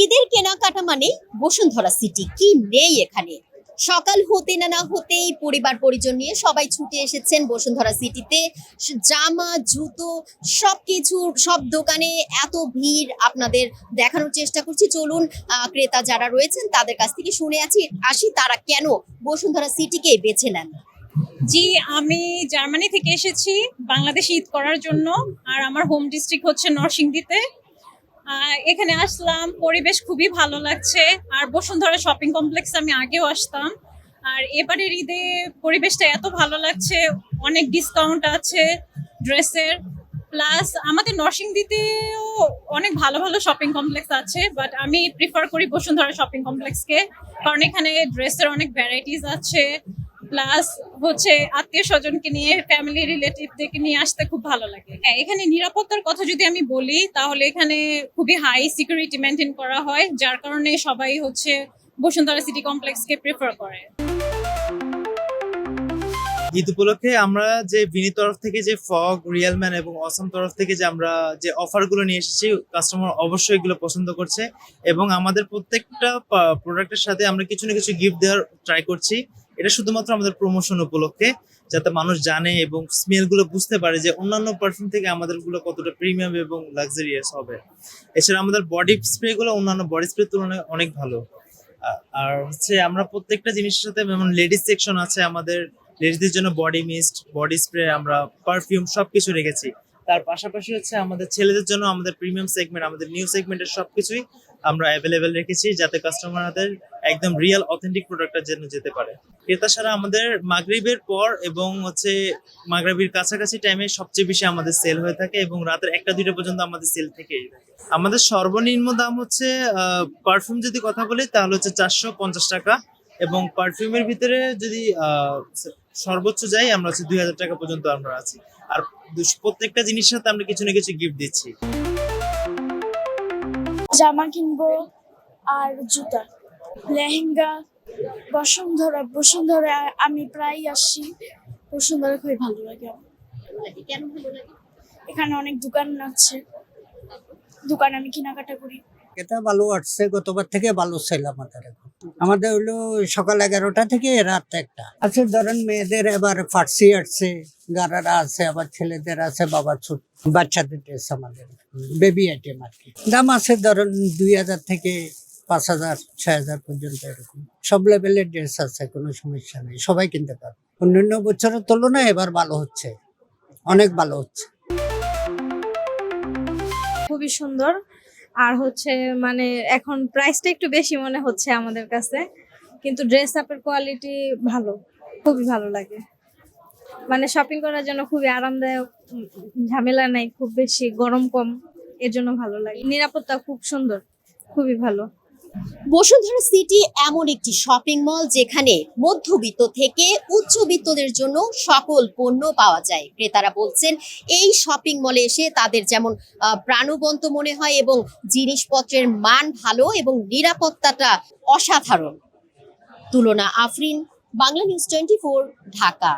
ঈদের কেনাকাটা মানে বসুন্ধরা সিটি কি নেই এখানে। সকাল হতে না হতেই পরিবার পরিজন নিয়ে সবাই ছুটে এসেছেন বসুন্ধরা সিটিতে। জামা জুতো সবকিছু সব দোকানে এত ভিড় আপনাদের দেখানোর চেষ্টা করছি। চলুন ক্রেতা যারা রয়েছেন তাদের কাছ থেকে শুনে আসি তারা কেন বসুন্ধরা সিটিকে বেছে নেন। জি, আমি জার্মানি থেকে এসেছি বাংলাদেশে ঈদ করার জন্য। আর আমার হোম ডিস্ট্রিক্ট হচ্ছে নরসিংদীতে। এখানে আসলাম, পরিবেশ খুবই ভালো লাগছে। আর বসুন্ধরা শপিং কমপ্লেক্স আমি আগেও আসতাম, আর এবারের ঈদে পরিবেশটা এত ভালো লাগছে। অনেক ডিসকাউন্ট আছে ড্রেসের, প্লাস আমাদের নরসিংদীতেও অনেক ভালো ভালো শপিং কমপ্লেক্স আছে, বাট আমি প্রিফার করি বসুন্ধরা শপিং কমপ্লেক্সকে, কারণ এখানে ড্রেসের অনেক ভ্যারাইটিস আছে। প্লাস হচ্ছে আত্মীয় স্বজনকে নিয়ে, ফ্যামিলি রিলেটিভদেরকে নিয়ে আসতে খুব ভালো লাগে। হ্যাঁ, এখানে নিরাপত্তার কথা যদি আমি বলি, তাহলে এখানে খুবই হাই সিকিউরিটি মেনটেন করা হয়, যার কারণে সবাই হচ্ছে বসুন্ধরা সিটি কমপ্লেক্সকে প্রেফার করে। ঈদ উপলক্ষে আমরা যে ভিনি তরফ থেকে যে ফগ, রিয়েলম্যান এবং অসম তরফ থেকে যে আমরা যে অফারগুলো নিয়ে এসেছি, কাস্টমার অবশ্যই এগুলো পছন্দ করছে এবং আমাদের প্রত্যেকটা প্রোডাক্টের সাথে আমরা কিছু না কিছু গিফট দেওয়ার ট্রাই করছি। এটা শুধুমাত্র আমাদের প্রমোশন উপলক্ষে, যাতে মানুষ জানে এবং স্মেল গুলো বুঝতে পারে যে অন্যান্য পারফিউম থেকে আমাদের গুলো কতটা প্রিমিয়াম এবং লাক্সারিয়াস হবে। এছাড়া আমাদের বডি স্প্রে গুলো অন্যান্য বডি স্প্রে তুলনায় অনেক ভালো। আর হচ্ছে আমরা প্রত্যেকটা জিনিসের সাথে, যেমন লেডিস সেকশন আছে আমাদের, লেডিসদের জন্য বডি মিস্ট, বডি স্প্রে, আমরা পারফিউম সবকিছু রেখেছি। তার পাশাপাশি হচ্ছে আমাদের ছেলেদের জন্য আমাদের প্রিমিয়াম সেগমেন্ট, আমাদের নিউ সেগমেন্টের সবকিছুই আমরা অ্যাভেলেবেল রেখেছি, যাতে কাস্টমারদের একদম রিয়েল অথেন্টিক প্রোডাক্টটা যেন যেতে পারে। ক্রেতা ছাড়া আমাদের মাগরিবের পর এবং হচ্ছে মাগরিবের কাছাকাছি টাইমে সবচেয়ে বেশি আমাদের সেল হয়ে থাকে এবং রাতের 1টা-2টা পর্যন্ত আমাদের সেল থেকেই থাকে। আমাদের সর্বনিম্ন দাম হচ্ছে পারফিউম যদি কথা বলি তাহলে হচ্ছে 450 টাকা, এবং পারফিউমের ভিতরে যদি সর্বোচ্চ যাই আমরা হচ্ছে 2000 টাকা পর্যন্ত আমরা আছি। আর প্রত্যেকটা জিনিসের সাথে আমরা কিছু না কিছু গিফট দিচ্ছি। জামা কিনবো আর জুতা, লেহেঙ্গা। বসুন্ধরা আমি প্রায় আসি। বসুন্ধরা খুবই ভালো লাগে আমার। কেন ভালো লাগে? এখানে অনেক দোকান আছে, দোকান আমি কেনাকাটা করি। এটা ভালো আসছে, গতবার থেকে ভালো সেল আমাদের। এখন আমাদের হলো সকাল 11টা থেকে রাত 1টা আছে। ধরেন মেয়েদের এবার ফার্সি আসছে, গারারা আছে, আবার ছেলেদের আছে বাবা ছোট বাচ্চাদের ড্রেস, আমাদের বেবি আইটেম আর কি। দাম আছে ধরেন 2000 থেকে 5000, 6000 পর্যন্ত, এরকম সব লেভেলের ড্রেস আছে, কোনো সমস্যা নেই, সবাই কিনতে পারবে। অন্যান্য বছরের তুলনায় এবার ভালো হচ্ছে, অনেক ভালো হচ্ছে। খুবই সুন্দর। আর হচ্ছে মানে এখন প্রাইসটা একটু বেশি মনে হচ্ছে আমাদের কাছে, কিন্তু ড্রেস আপের কোয়ালিটি ভালো, খুবই ভালো লাগে। মানে শপিং করার জন্য খুবই আরামদায়ক, ঝামেলা নাই, খুব বেশি গরম কম, এর জন্য ভালো লাগে। নিরাপত্তা খুব সুন্দর, খুবই ভালো। বসুন্ধরা সিটি এমন একটি শপিং মল যেখানে মধ্যবিত্ত থেকে উচ্চবিত্তদের জন্য সকল পণ্য পাওয়া যায়। ক্রেতারা বলছেন এই শপিং মলে এসে তাদের যেমন প্রাণবন্ত মনে হয় এবং জিনিসপত্রের মান ভালো এবং নিরাপত্তাটা অসাধারণ। তুলনা আফরিন, বাংলা নিউজ 24, ঢাকা।